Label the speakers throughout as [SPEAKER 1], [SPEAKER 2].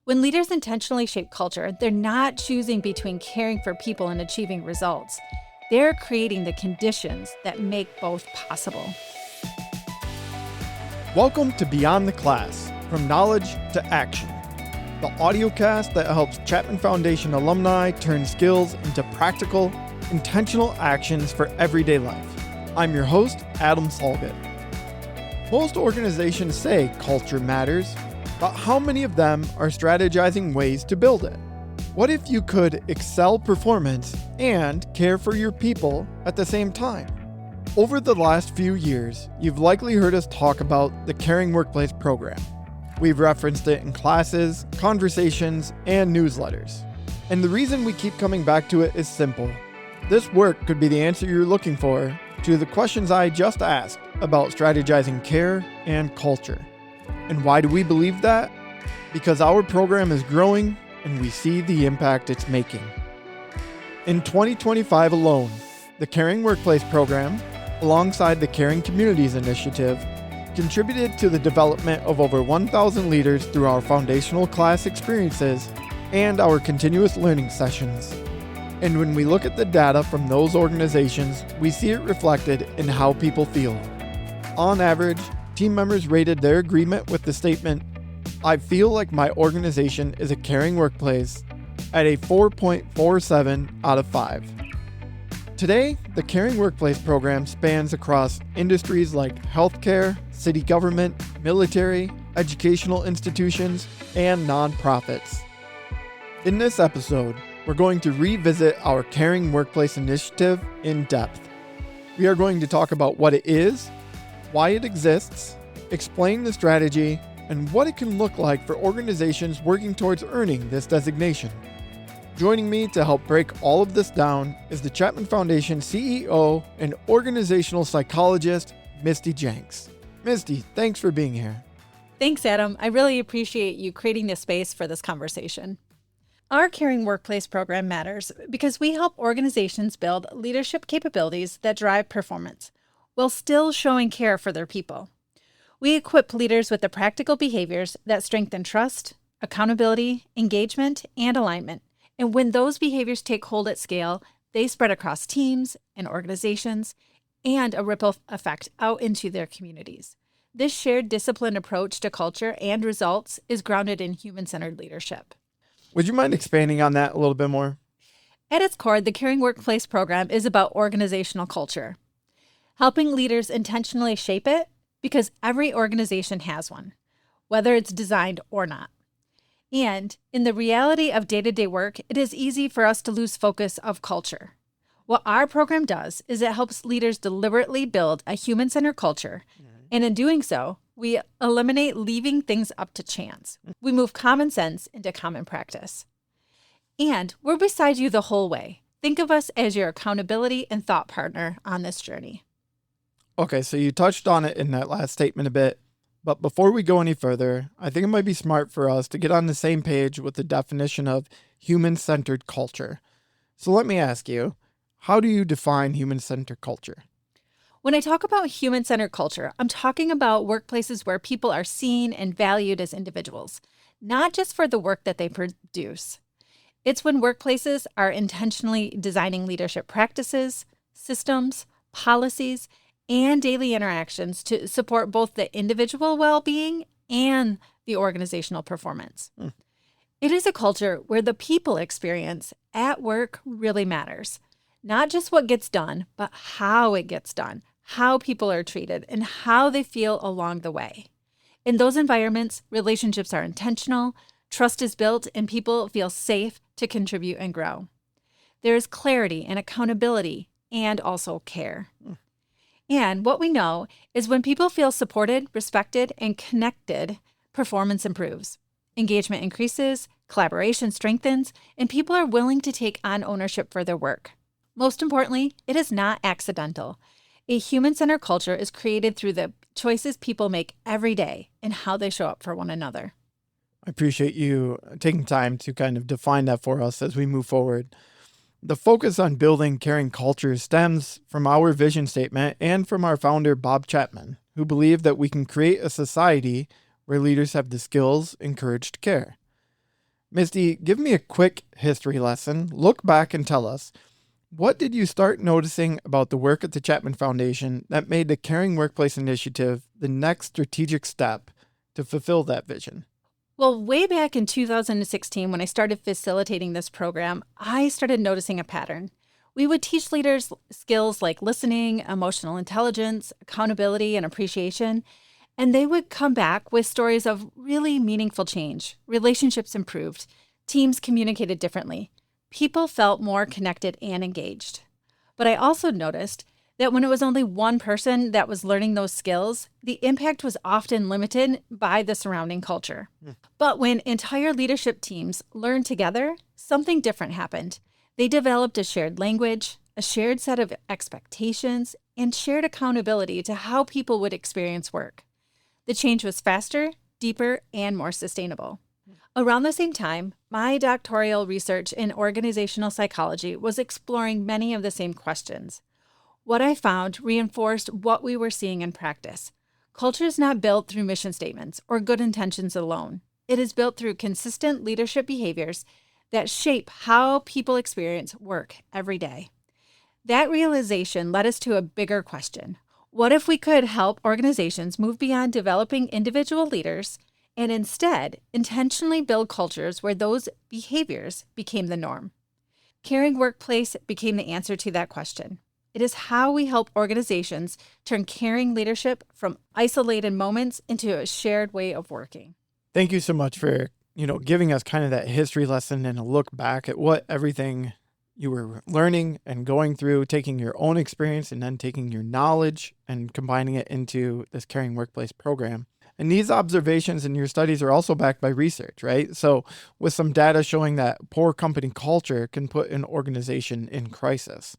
[SPEAKER 1] When leaders intentionally shape culture, they're not choosing between caring for people and achieving results. They're creating the conditions that make both possible.
[SPEAKER 2] Welcome to Beyond the Class, From Knowledge to Action, the audiocast that helps Chapman Foundation alumni turn skills into practical, intentional actions for everyday life. I'm your host, Adam Solgit. Most organizations say culture matters, but how many of them are strategizing ways to build it? What if you could excel performance and care for your people at the same time? Over the last few years, you've likely heard us talk about the Caring Workplace program. We've referenced it in classes, conversations, and newsletters. And the reason we keep coming back to it is simple. This work could be the answer you're looking for to the questions I just asked about strategizing care and culture. And why do we believe that? Because our program is growing and we see the impact it's making. In 2025 alone, the Caring Workplace program, alongside the Caring Communities Initiative, contributed to the development of over 1,000 leaders through our foundational class experiences and our continuous learning sessions. And when we look at the data from those organizations, we see it reflected in how people feel. On average, team members rated their agreement with the statement, "I feel like my organization is a caring workplace," at a 4.47 out of 5. Today, the Caring Workplace program spans across industries like healthcare, city government, military, educational institutions, and nonprofits. In this episode, we're going to revisit our Caring Workplace initiative in depth. We are going to talk about what it is, why it exists, explain the strategy, and what it can look like for organizations working towards earning this designation. Joining me to help break all of this down is the Chapman Foundation CEO and organizational psychologist, Misty Jenks. Misty, thanks for being here.
[SPEAKER 1] Thanks, Adam. I really appreciate you creating this space for this conversation. Our Caring Workplace program matters because we help organizations build leadership capabilities that drive performance while still showing care for their people. We equip leaders with the practical behaviors that strengthen trust, accountability, engagement, and alignment. And when those behaviors take hold at scale, they spread across teams and organizations and a ripple effect out into their communities. This shared disciplined approach to culture and results is grounded in human-centered leadership.
[SPEAKER 2] Would you mind expanding on that a little bit more?
[SPEAKER 1] At its core, the Caring Workplace program is about organizational culture, helping leaders intentionally shape it because every organization has one, whether it's designed or not. And in the reality of day-to-day work, it is easy for us to lose focus of culture. What our program does is it helps leaders deliberately build a human-centered culture. And in doing so, we eliminate leaving things up to chance. We move common sense into common practice. And we're beside you the whole way. Think of us as your accountability and thought partner on this journey.
[SPEAKER 2] Okay, so you touched on it in that last statement a bit, but before we go any further, I think it might be smart for us to get on the same page with the definition of human-centered culture. So let me ask you, how do you define human-centered culture?
[SPEAKER 1] When I talk about human-centered culture, I'm talking about workplaces where people are seen and valued as individuals, not just for the work that they produce. It's when workplaces are intentionally designing leadership practices, systems, policies, and daily interactions to support both the individual well-being and the organizational performance. It is a culture where the people experience at work really matters. Not just what gets done, but how it gets done, how people are treated, and how they feel along the way. In those environments, relationships are intentional, trust is built, and people feel safe to contribute and grow. There is clarity and accountability and also care. And what we know is when people feel supported, respected, and connected, performance improves. Engagement increases, collaboration strengthens, and people are willing to take on ownership for their work. Most importantly, it is not accidental. A human-centered culture is created through the choices people make every day and how they show up for one another.
[SPEAKER 2] I appreciate you taking time to kind of define that for us as we move forward. The focus on building caring culture stems from our vision statement and from our founder, Bob Chapman, who believed that we can create a society where leaders have the skills and courage to care. Misty, give me a quick history lesson. Look back and tell us, what did you start noticing about the work at the Chapman Foundation that made the Caring Workplace Initiative the next strategic step to fulfill that vision?
[SPEAKER 1] Well, way back in 2016, when I started facilitating this program, I started noticing a pattern. We would teach leaders skills like listening, emotional intelligence, accountability, and appreciation, and they would come back with stories of really meaningful change. Relationships improved, teams communicated differently, people felt more connected and engaged. But I also noticed that when it was only one person that was learning those skills, the impact was often limited by the surrounding culture. But when entire leadership teams learned together, something different happened. They developed a shared language, a shared set of expectations, and shared accountability to how people would experience work. The change was faster, deeper, and more sustainable. Around the same time, my doctoral research in organizational psychology was exploring many of the same questions. What I found reinforced what we were seeing in practice. Culture is not built through mission statements or good intentions alone. It is built through consistent leadership behaviors that shape how people experience work every day. That realization led us to a bigger question. What if we could help organizations move beyond developing individual leaders and instead intentionally build cultures where those behaviors became the norm? Caring Workplace became the answer to that question. It is how we help organizations turn caring leadership from isolated moments into a shared way of working.
[SPEAKER 2] Thank you so much for, giving us kind of that history lesson and a look back at what everything you were learning and going through, taking your own experience and then taking your knowledge and combining it into this Caring Workplace program. And these observations in your studies are also backed by research, right? So with some data showing that poor company culture can put an organization in crisis.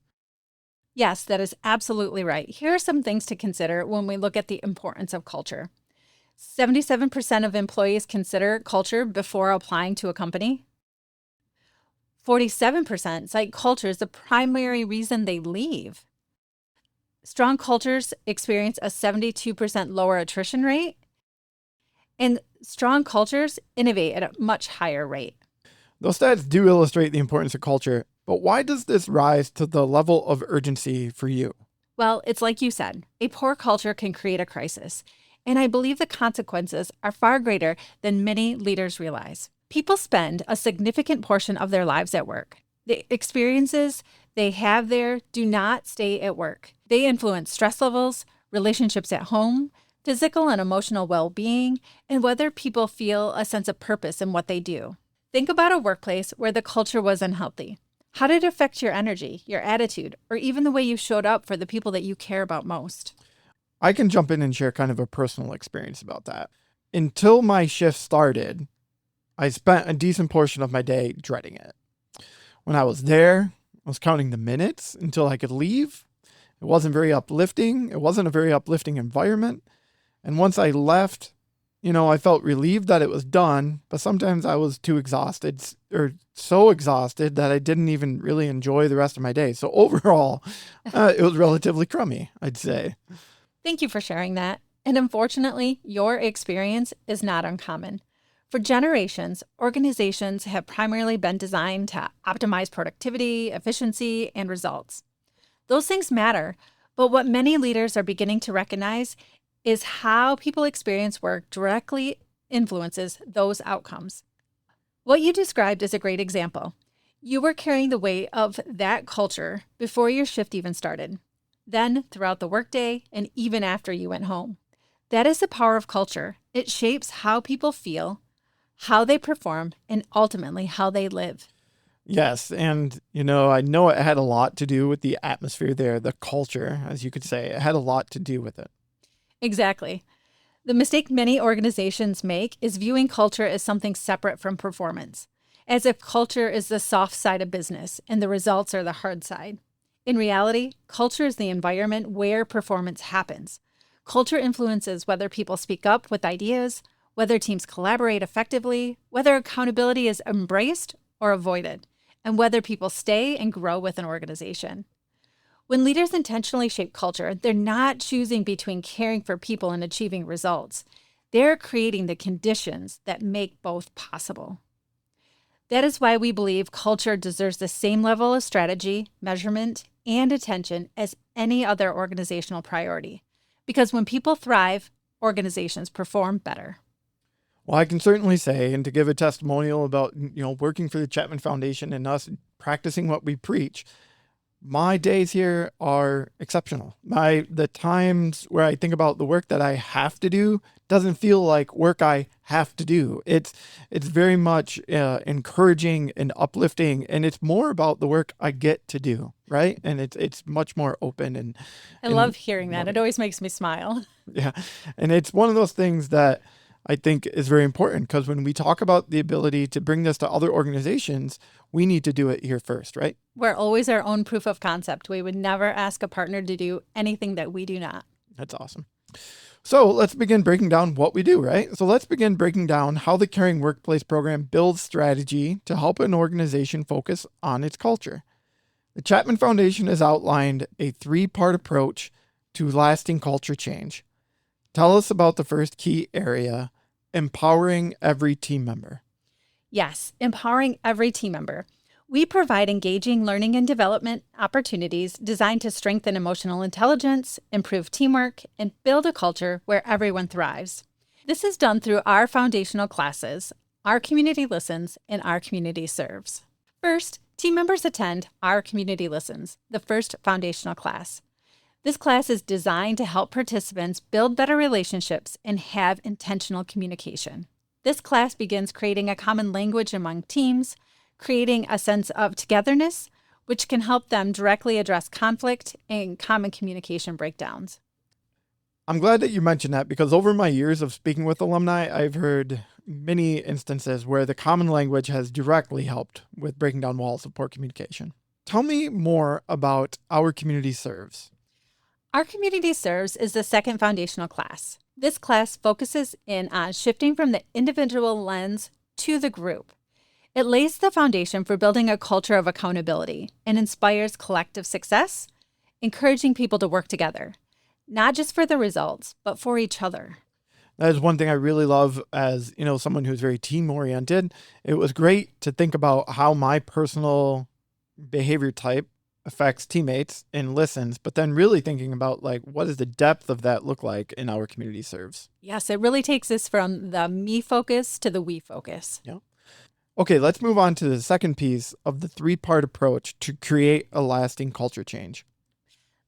[SPEAKER 1] Yes, that is absolutely right. Here are some things to consider when we look at the importance of culture. 77% of employees consider culture before applying to a company. 47% cite culture as the primary reason they leave. Strong cultures experience a 72% lower attrition rate. And strong cultures innovate at a much higher rate.
[SPEAKER 2] Those stats do illustrate the importance of culture, but why does this rise to the level of urgency for you?
[SPEAKER 1] Well, it's like you said, a poor culture can create a crisis. And I believe the consequences are far greater than many leaders realize. People spend a significant portion of their lives at work. The experiences they have there do not stay at work. They influence stress levels, relationships at home, physical and emotional well-being, and whether people feel a sense of purpose in what they do. Think about a workplace where the culture was unhealthy. How did it affect your energy, your attitude, or even the way you showed up for the people that you care about most?
[SPEAKER 2] I can jump in and share kind of a personal experience about that. Until my shift started, I spent a decent portion of my day dreading it. When I was there, I was counting the minutes until I could leave. It wasn't very uplifting. It wasn't a very uplifting environment. And once I left, I felt relieved that it was done, but sometimes I was too exhausted or so exhausted that I didn't even really enjoy the rest of my day. So overall, it was relatively crummy, I'd say.
[SPEAKER 1] Thank you for sharing that. And unfortunately, your experience is not uncommon. For generations, organizations have primarily been designed to optimize productivity, efficiency, and results. Those things matter, but what many leaders are beginning to recognize is how people experience work directly influences those outcomes. What you described is a great example. You were carrying the weight of that culture before your shift even started, then throughout the workday, and even after you went home. That is the power of culture. It shapes how people feel, how they perform, and ultimately how they live.
[SPEAKER 2] Yes, and I know it had a lot to do with the atmosphere there, the culture, as you could say. It had a lot to do with it.
[SPEAKER 1] Exactly. The mistake many organizations make is viewing culture as something separate from performance, as if culture is the soft side of business and the results are the hard side. In reality, culture is the environment where performance happens. Culture influences whether people speak up with ideas, whether teams collaborate effectively, whether accountability is embraced or avoided, and whether people stay and grow with an organization. When leaders intentionally shape culture, they're not choosing between caring for people and achieving results. They're creating the conditions that make both possible. That is why we believe culture deserves the same level of strategy, measurement, and attention as any other organizational priority. Because when people thrive, organizations perform better.
[SPEAKER 2] Well, I can certainly say, and to give a testimonial about, working for the Chapman Foundation and us practicing what we preach, my days here are exceptional. The times where I think about the work that I have to do doesn't feel like work I have to do. It's very much encouraging and uplifting, and it's more about the work I get to do, right? And it's much more open and
[SPEAKER 1] I love hearing that. It always makes me smile.
[SPEAKER 2] Yeah, and it's one of those things that I think is very important, because when we talk about the ability to bring this to other organizations, we need to do it here first, right?
[SPEAKER 1] We're always our own proof of concept. We would never ask a partner to do anything that we do not.
[SPEAKER 2] That's awesome. So let's begin breaking down what we do, right? So let's begin breaking down how the Caring Workplace program builds strategy to help an organization focus on its culture. The Chapman Foundation has outlined a 3-part approach to lasting culture change. Tell us about the first key area: empowering every team member.
[SPEAKER 1] Yes, empowering every team member. We provide engaging learning and development opportunities designed to strengthen emotional intelligence, improve teamwork, and build a culture where everyone thrives. This is done through our foundational classes, Our Community Listens, and Our Community Serves. First, team members attend Our Community Listens, the first foundational class. This class is designed to help participants build better relationships and have intentional communication. This class begins creating a common language among teams, creating a sense of togetherness, which can help them directly address conflict and common communication breakdowns.
[SPEAKER 2] I'm glad that you mentioned that, because over my years of speaking with alumni, I've heard many instances where the common language has directly helped with breaking down walls of poor communication. Tell me more about Our Community Serves.
[SPEAKER 1] Our Community Serves is the second foundational class. This class focuses in on shifting from the individual lens to the group. It lays the foundation for building a culture of accountability and inspires collective success, encouraging people to work together, not just for the results, but for each other.
[SPEAKER 2] That is one thing I really love as, someone who's very team oriented. It was great to think about how my personal behavior type affects teammates and listens, but then really thinking about what does the depth of that look like in Our Community Serves?
[SPEAKER 1] Yes, it really takes us from the me focus to the we focus.
[SPEAKER 2] Yeah. Okay, let's move on to the second piece of the 3-part approach to create a lasting culture change.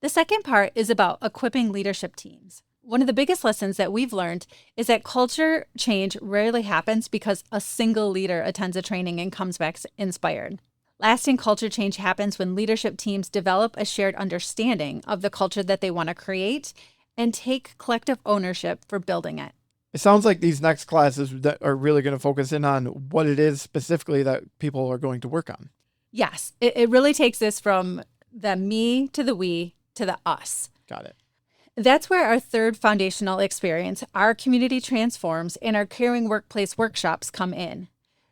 [SPEAKER 1] The second part is about equipping leadership teams. One of the biggest lessons that we've learned is that culture change rarely happens because a single leader attends a training and comes back inspired. Lasting culture change happens when leadership teams develop a shared understanding of the culture that they want to create and take collective ownership for building it.
[SPEAKER 2] It sounds like these next classes that are really going to focus in on what it is specifically that people are going to work on.
[SPEAKER 1] Yes, it really takes this from the me to the we to the us.
[SPEAKER 2] Got it.
[SPEAKER 1] That's where our third foundational experience, Our Community Transforms, and our Caring Workplace workshops come in.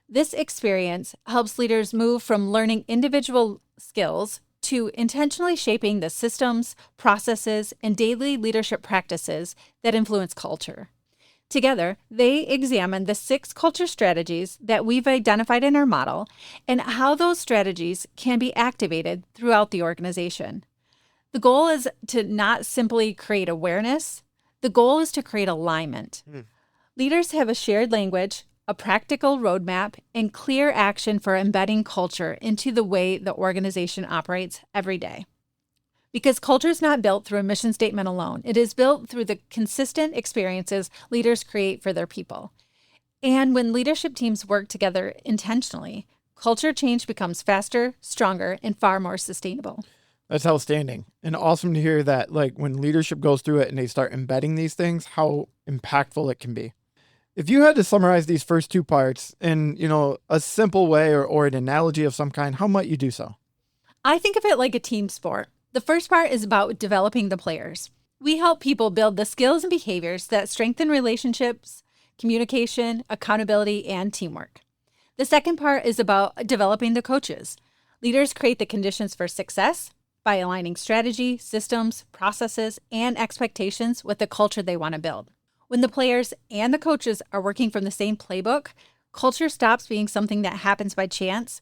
[SPEAKER 1] This experience helps leaders move from learning individual skills to intentionally shaping the systems, processes, and daily leadership practices that influence culture. Together, they examine the 6 culture strategies that we've identified in our model and how those strategies can be activated throughout the organization. The goal is to not simply create awareness. The goal is to create alignment. Leaders have a shared language, a practical roadmap, and clear action for embedding culture into the way the organization operates every day. Because culture is not built through a mission statement alone. It is built through the consistent experiences leaders create for their people. And when leadership teams work together intentionally, culture change becomes faster, stronger, and far more sustainable.
[SPEAKER 2] That's outstanding and awesome to hear that, when leadership goes through it and they start embedding these things, how impactful it can be. If you had to summarize these first 2 parts in, a simple way or an analogy of some kind, how might you do so?
[SPEAKER 1] I think of it like a team sport. The first part is about developing the players. We help people build the skills and behaviors that strengthen relationships, communication, accountability, and teamwork. The second part is about developing the coaches. Leaders create the conditions for success by aligning strategy, systems, processes, and expectations with the culture they want to build. When the players and the coaches are working from the same playbook, Culture stops being something that happens by chance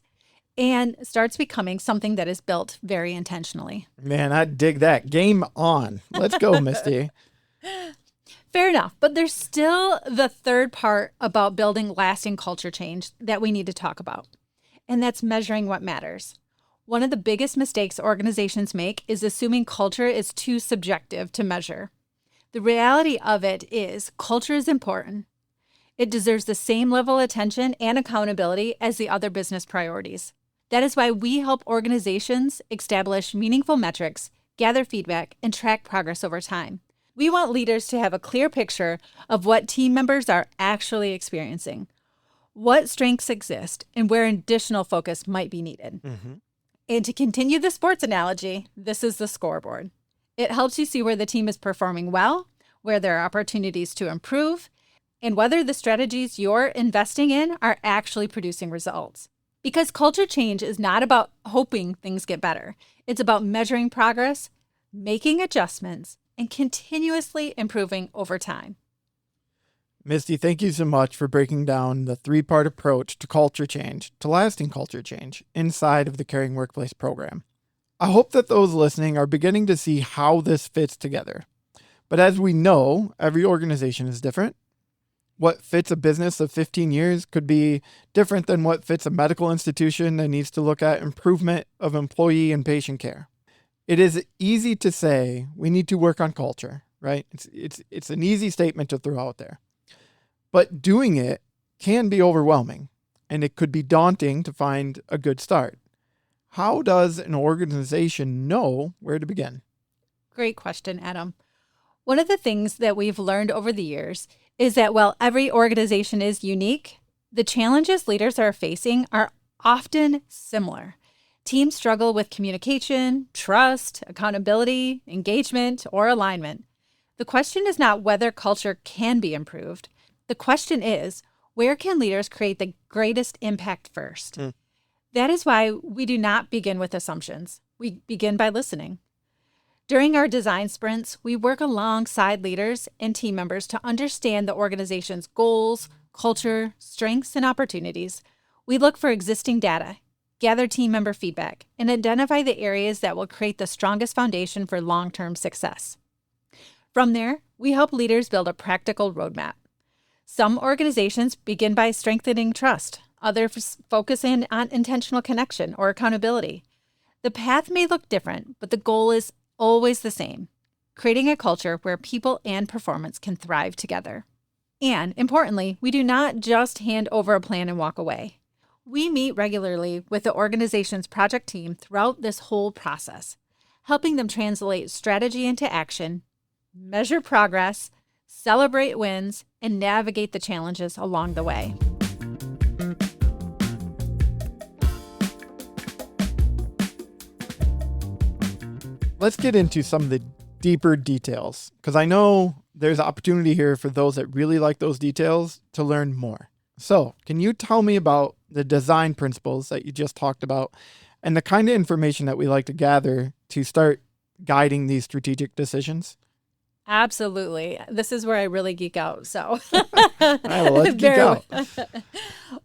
[SPEAKER 1] and starts becoming something that is built very intentionally.
[SPEAKER 2] Man, I dig that. Game on. Let's go, Misty.
[SPEAKER 1] Fair enough, but there's still the third part about building lasting culture change that we need to talk about, and that's measuring what matters. One of the biggest mistakes organizations make is assuming culture is too subjective to measure. The reality of it is culture is important. It deserves the same level of attention and accountability as the other business priorities. That is why we help organizations establish meaningful metrics, gather feedback, and track progress over time. We want leaders to have a clear picture of what team members are actually experiencing, what strengths exist, and where additional focus might be needed. And to continue the sports analogy, this is the scoreboard. It helps you see where the team is performing well, where there are opportunities to improve, and whether the strategies you're investing in are actually producing results. Because culture change is not about hoping things get better. It's about measuring progress, making adjustments, and continuously improving over time.
[SPEAKER 2] Misty, thank you so much for breaking down the three-part approach to culture change, to lasting culture change, inside of the Caring Workplace program. I hope that those listening are beginning to see how this fits together. But as we know, every organization is different. What fits a business of 15 years could be different than what fits a medical institution that needs to look at improvement of employee and patient care. It is easy to say we need to work on culture, right? It's an easy statement to throw out there. But doing it can be overwhelming, and it could be daunting to find a good start. How does an organization know where to begin?
[SPEAKER 1] Great question, Adam. One of the things that we've learned over the years is that while every organization is unique, the challenges leaders are facing are often similar. Teams struggle with communication, trust, accountability, engagement, or alignment. The question is not whether culture can be improved. The question is, where can leaders create the greatest impact first? That is why we do not begin with assumptions. We begin by listening. During our design sprints, we work alongside leaders and team members to understand the organization's goals, culture, strengths, and opportunities. We look for existing data, gather team member feedback, and identify the areas that will create the strongest foundation for long-term success. From there, we help leaders build a practical roadmap. Some organizations begin by strengthening trust. Others focus in on intentional connection or accountability. The path may look different, but the goal is always the same: creating a culture where people and performance can thrive together. And importantly, we do not just hand over a plan and walk away. We meet regularly with the organization's project team throughout this whole process, helping them translate strategy into action, measure progress, celebrate wins, and navigate the challenges along the way.
[SPEAKER 2] Let's get into some of the deeper details, because I know there's opportunity here for those that really like those details to learn more. So, can you tell me about the design principles that you just talked about and the kind of information that we like to gather to start guiding these strategic decisions?
[SPEAKER 1] Absolutely. This is where I really geek out. So,
[SPEAKER 2] All right, well, let's geek out.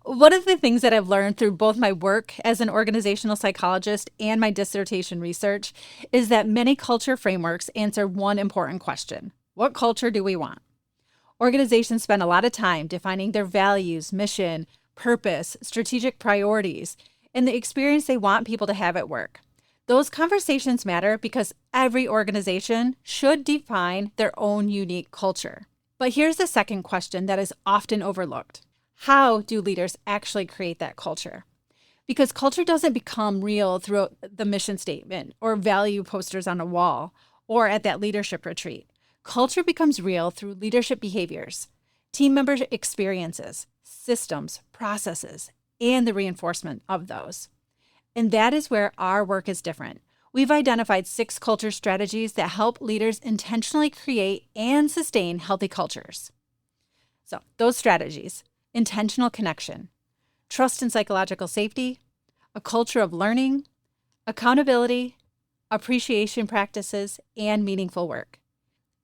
[SPEAKER 1] One of the things that I've learned through both my work as an organizational psychologist and my dissertation research is that many culture frameworks answer one important question: what culture do we want? Organizations spend a lot of time defining their values, mission, purpose, strategic priorities, and the experience they want people to have at work. Those conversations matter because every organization should define their own unique culture. But here's the second question that is often overlooked: how do leaders actually create that culture? Because culture doesn't become real through the mission statement or value posters on a wall or at that leadership retreat. Culture becomes real through leadership behaviors, team member experiences, systems, processes, and the reinforcement of those. And that is where our work is different. We've identified 6 culture strategies that help leaders intentionally create and sustain healthy cultures. So those strategies: intentional connection, trust and psychological safety, a culture of learning, accountability, appreciation practices, and meaningful work.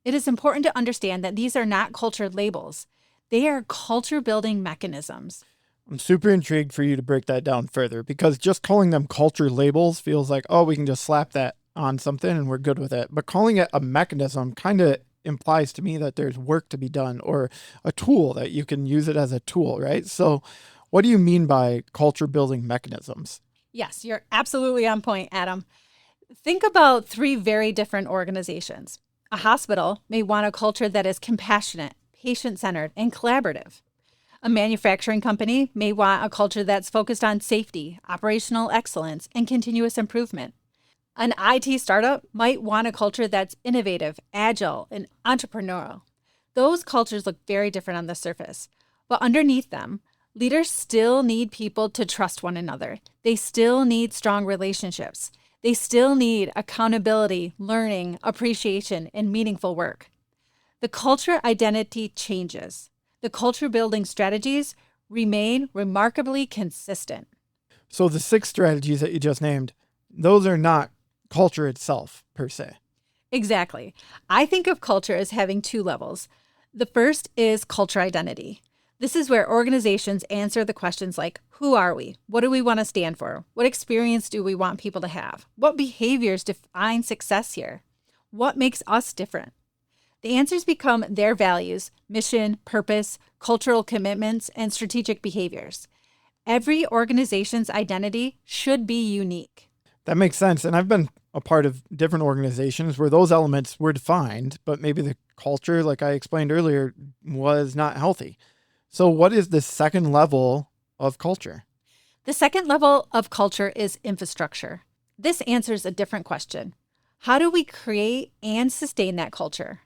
[SPEAKER 1] It is important to understand that these are not culture labels. They are culture building mechanisms.
[SPEAKER 2] I'm super intrigued for you to break that down further because just calling them culture labels feels like, oh, we can just slap that on something and we're good with it. But calling it a mechanism kind of implies to me that there's work to be done or a tool that you can use it as a tool, right? So, what do you mean by culture building mechanisms?
[SPEAKER 1] Yes, you're absolutely on point, Adam. Think about three very different organizations. A hospital may want a culture that is compassionate, patient centered, and collaborative. A manufacturing company may want a culture that's focused on safety, operational excellence, and continuous improvement. An IT startup might want a culture that's innovative, agile, and entrepreneurial. Those cultures look very different on the surface, but underneath them, leaders still need people to trust one another. They still need strong relationships. They still need accountability, learning, appreciation, and meaningful work. The culture identity changes. The culture building strategies remain remarkably consistent.
[SPEAKER 2] So, the 6 strategies that you just named, those are not culture itself per se.
[SPEAKER 1] Exactly. I think of culture as having 2 levels. The first is culture identity. This is where organizations answer the questions like, who are we? What do we want to stand for? What experience do we want people to have? What behaviors define success here? What makes us different? The answers become their values, mission, purpose, cultural commitments, and strategic behaviors. Every organization's identity should be unique.
[SPEAKER 2] That makes sense. And I've been a part of different organizations where those elements were defined, but maybe the culture, like I explained earlier, was not healthy. So, what is the second level of culture?
[SPEAKER 1] The second level of culture is infrastructure. This answers a different question. How do we create and sustain that culture?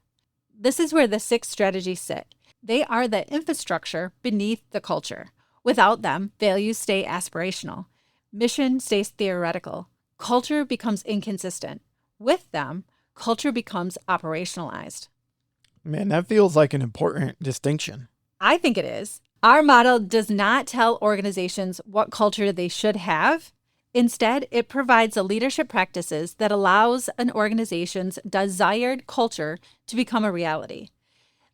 [SPEAKER 1] This is where the 6 strategies sit. They are the infrastructure beneath the culture. Without them, values stay aspirational. Mission stays theoretical. Culture becomes inconsistent. With them, culture becomes operationalized.
[SPEAKER 2] Man, that feels like an important distinction.
[SPEAKER 1] I think it is. Our model does not tell organizations what culture they should have. Instead, it provides the leadership practices that allows an organization's desired culture to become a reality.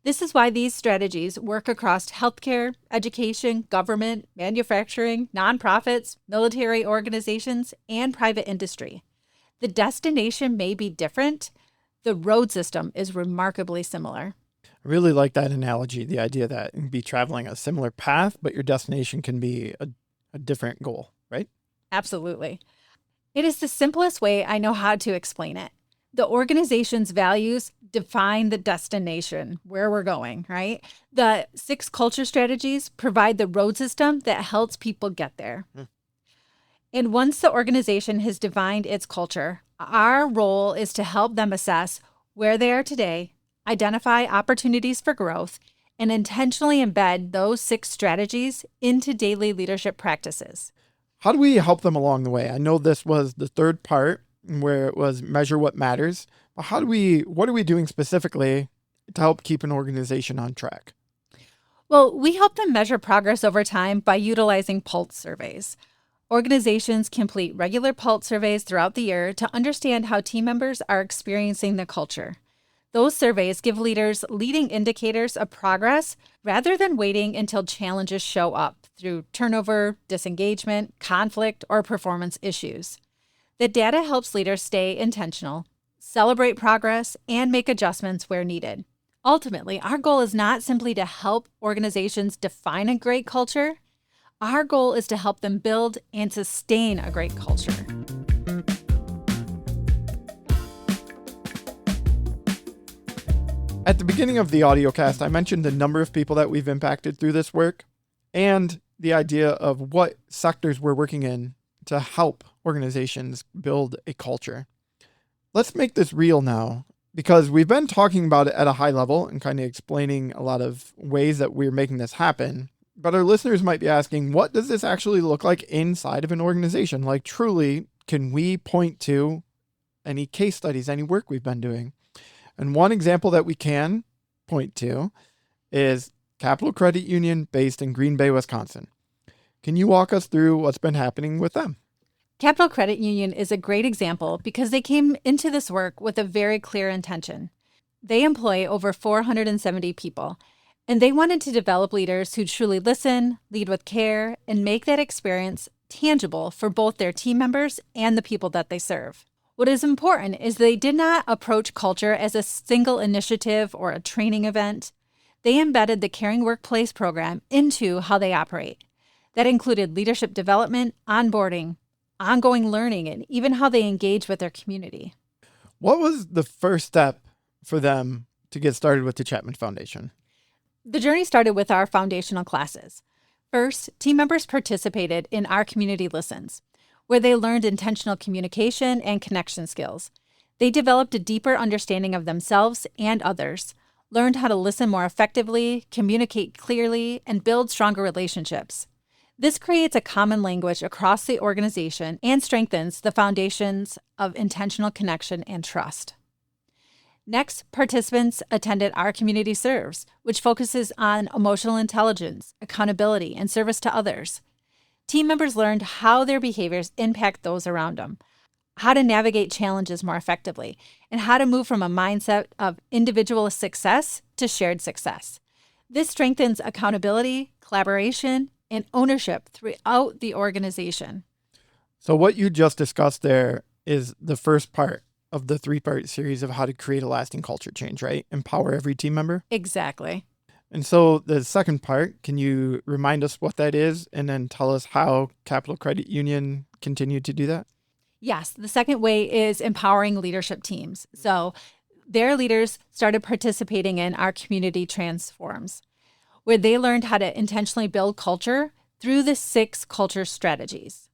[SPEAKER 1] This is why these strategies work across healthcare, education, government, manufacturing, nonprofits, military organizations, and private industry. The destination may be different. The road system is remarkably similar.
[SPEAKER 2] I really like that analogy, the idea that you'd be traveling a similar path, but your destination can be a different goal, right?
[SPEAKER 1] Absolutely. It is the simplest way I know how to explain it. The organization's values define the destination, where we're going, right? The 6 culture strategies provide the road system that helps people get there. And once the organization has defined its culture, our role is to help them assess where they are today, identify opportunities for growth, and intentionally embed those 6 strategies into daily leadership practices.
[SPEAKER 2] How do we help them along the way? I know this was the third part where it was measure what matters, but what are we doing specifically to help keep an organization on track?
[SPEAKER 1] Well, we help them measure progress over time by utilizing pulse surveys. Organizations complete regular pulse surveys throughout the year to understand how team members are experiencing the culture. Those surveys give leaders leading indicators of progress rather than waiting until challenges show up through turnover, disengagement, conflict, or performance issues. The data helps leaders stay intentional, celebrate progress, and make adjustments where needed. Ultimately, our goal is not simply to help organizations define a great culture. Our goal is to help them build and sustain a great culture.
[SPEAKER 2] At the beginning of the audiocast, I mentioned the number of people that we've impacted through this work and the idea of what sectors we're working in to help organizations build a culture. Let's make this real now, because we've been talking about it at a high level and kind of explaining a lot of ways that we're making this happen. But our listeners might be asking, what does this actually look like inside of an organization? Like, truly, can we point to any case studies, any work we've been doing? And one example that we can point to is Capital Credit Union based in Green Bay, Wisconsin. Can you walk us through what's been happening with them?
[SPEAKER 1] Capital Credit Union is a great example because they came into this work with a very clear intention. They employ over 470 people, And they wanted to develop leaders who truly listen, lead with care, and make that experience tangible for both their team members and the people that they serve. What is important is they did not approach culture as a single initiative or a training event. They embedded the Caring Workplace program into how they operate. That included leadership development, onboarding, ongoing learning, and even how they engage with their community.
[SPEAKER 2] What was the first step for them to get started with the Chapman Foundation?
[SPEAKER 1] The journey started with our foundational classes. First, team members participated in our community listens, where they learned intentional communication and connection skills. They developed a deeper understanding of themselves and others, learned how to listen more effectively, communicate clearly, and build stronger relationships. This creates a common language across the organization and strengthens the foundations of intentional connection and trust. Next, participants attended our Community Serves, which focuses on emotional intelligence, accountability, and service to others. Team members learned how their behaviors impact those around them, how to navigate challenges more effectively, and how to move from a mindset of individual success to shared success. This strengthens accountability, collaboration, and ownership throughout the organization.
[SPEAKER 2] So what you just discussed there is the first part of the 3-part series of how to create a lasting culture change, right? Empower every team member.
[SPEAKER 1] Exactly.
[SPEAKER 2] And so the second part, can you remind us what that is and then tell us how Capital Credit Union continued to do that?
[SPEAKER 1] Yes, the second way is empowering leadership teams. So their leaders started participating in our community transforms, where they learned how to intentionally build culture through the 6 culture strategies.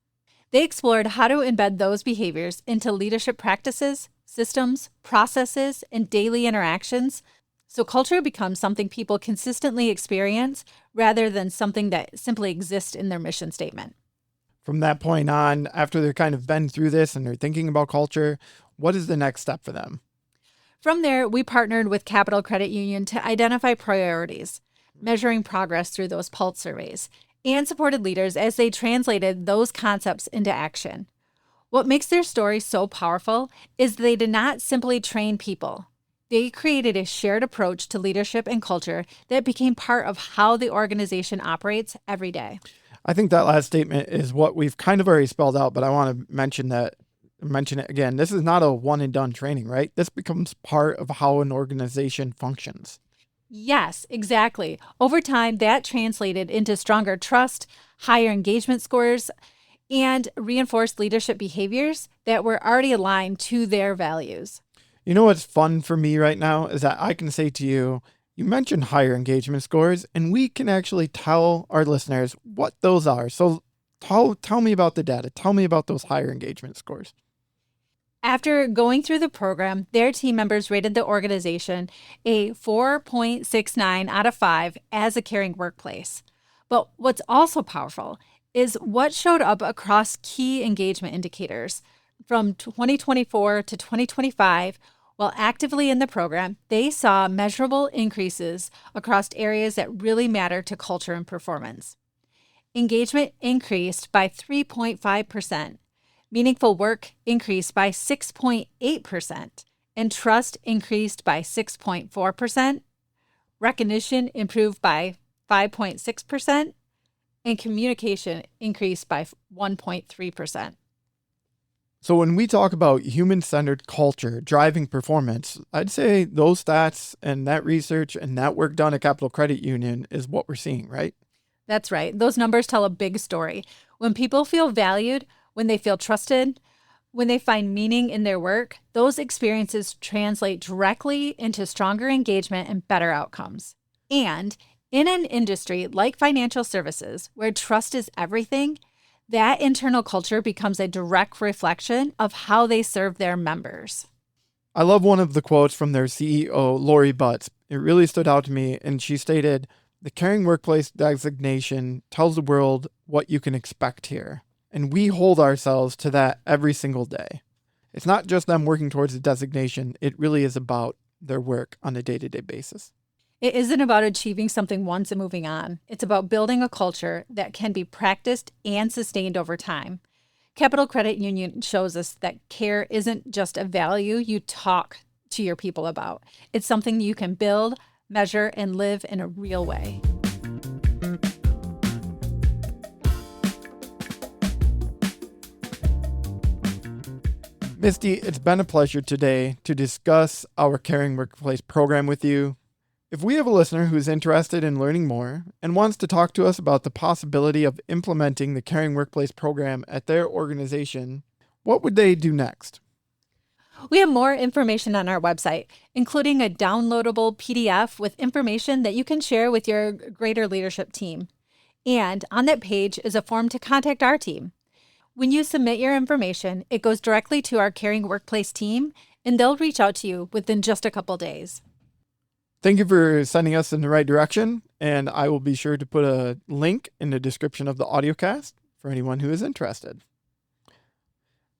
[SPEAKER 1] They explored how to embed those behaviors into leadership practices, systems, processes, and daily interactions, so culture becomes something people consistently experience rather than something that simply exists in their mission statement.
[SPEAKER 2] From that point on, after they're kind of been through this and they're thinking about culture, what is the next step for them?
[SPEAKER 1] From there, we partnered with Capital Credit Union to identify priorities, measuring progress through those pulse surveys, and supported leaders as they translated those concepts into action. What makes their story so powerful is they did not simply train people. They created a shared approach to leadership and culture that became part of how the organization operates every day.
[SPEAKER 2] I think that last statement is what we've kind of already spelled out, but I want to mention it again. This is not a one and done training, right? This becomes part of how an organization functions.
[SPEAKER 1] Yes, exactly. Over time, that translated into stronger trust, higher engagement scores, and reinforced leadership behaviors that were already aligned to their values.
[SPEAKER 2] You know what's fun for me right now is that I can say to you, you mentioned higher engagement scores, and we can actually tell our listeners what those are. So tell me about the data. Tell me about those higher engagement scores.
[SPEAKER 1] After going through the program, their team members rated the organization a 4.69 out of 5 as a caring workplace. But what's also powerful is what showed up across key engagement indicators. From 2024 to 2025, while actively in the program, they saw measurable increases across areas that really matter to culture and performance. Engagement increased by 3.5%. Meaningful work increased by 6.8%, and trust increased by 6.4%. Recognition improved by 5.6%, and communication increased by 1.3%.
[SPEAKER 2] So when we talk about human-centered culture driving performance, I'd say those stats and that research and that work done at Capital Credit Union is what we're seeing, right?
[SPEAKER 1] That's right. Those numbers tell a big story. When people feel valued, when they feel trusted, when they find meaning in their work, those experiences translate directly into stronger engagement and better outcomes. And in an industry like financial services, where trust is everything, that internal culture becomes a direct reflection of how they serve their members.
[SPEAKER 2] I love one of the quotes from their CEO, Lori Butts. It really stood out to me, and she stated, "The Caring Workplace designation tells the world what you can expect here, and we hold ourselves to that every single day." It's not just them working towards a designation, it really is about their work on a day-to-day basis.
[SPEAKER 1] It isn't about achieving something once and moving on. It's about building a culture that can be practiced and sustained over time. Capital Credit Union shows us that care isn't just a value you talk to your people about. It's something you can build, measure, and live in a real way.
[SPEAKER 2] Misty, it's been a pleasure today to discuss our Caring Workplace program with you. If we have a listener who is interested in learning more and wants to talk to us about the possibility of implementing the Caring Workplace program at their organization, what would they do next?
[SPEAKER 1] We have more information on our website, including a downloadable PDF with information that you can share with your greater leadership team. And on that page is a form to contact our team. When you submit your information, it goes directly to our Caring Workplace team, and they'll reach out to you within just a couple days.
[SPEAKER 2] Thank you for sending us in the right direction, and I will be sure to put a link in the description of the audiocast for anyone who is interested.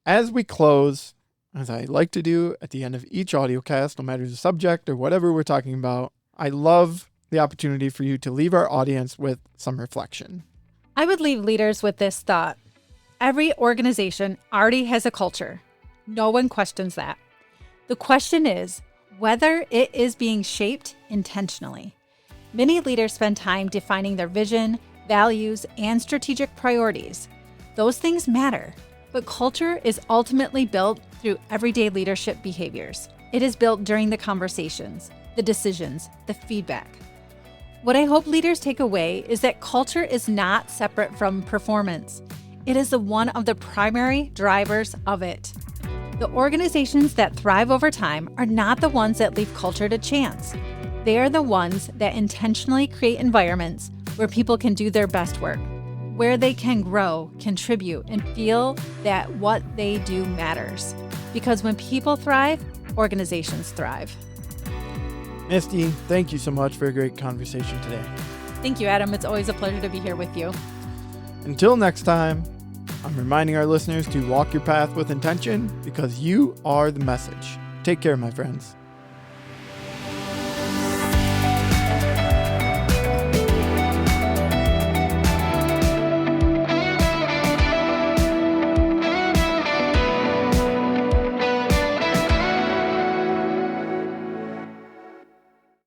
[SPEAKER 2] As we close, as I like to do at the end of each audiocast, no matter the subject or whatever we're talking about, I love the opportunity for you to leave our audience with some reflection.
[SPEAKER 1] I would leave leaders with this thought. Every organization already has a culture. No one questions that. The question is whether it is being shaped intentionally. Many leaders spend time defining their vision, values, and strategic priorities. Those things matter, but culture is ultimately built through everyday leadership behaviors. It is built during the conversations, the decisions, the feedback. What I hope leaders take away is that culture is not separate from performance. It is one of the primary drivers of it. The organizations that thrive over time are not the ones that leave culture to chance. They are the ones that intentionally create environments where people can do their best work, where they can grow, contribute, and feel that what they do matters. Because when people thrive, organizations thrive.
[SPEAKER 2] Misty, thank you so much for a great conversation today.
[SPEAKER 1] Thank you, Adam. It's always a pleasure to be here with you.
[SPEAKER 2] Until next time, I'm reminding our listeners to walk your path with intention because you are the message. Take care, my friends.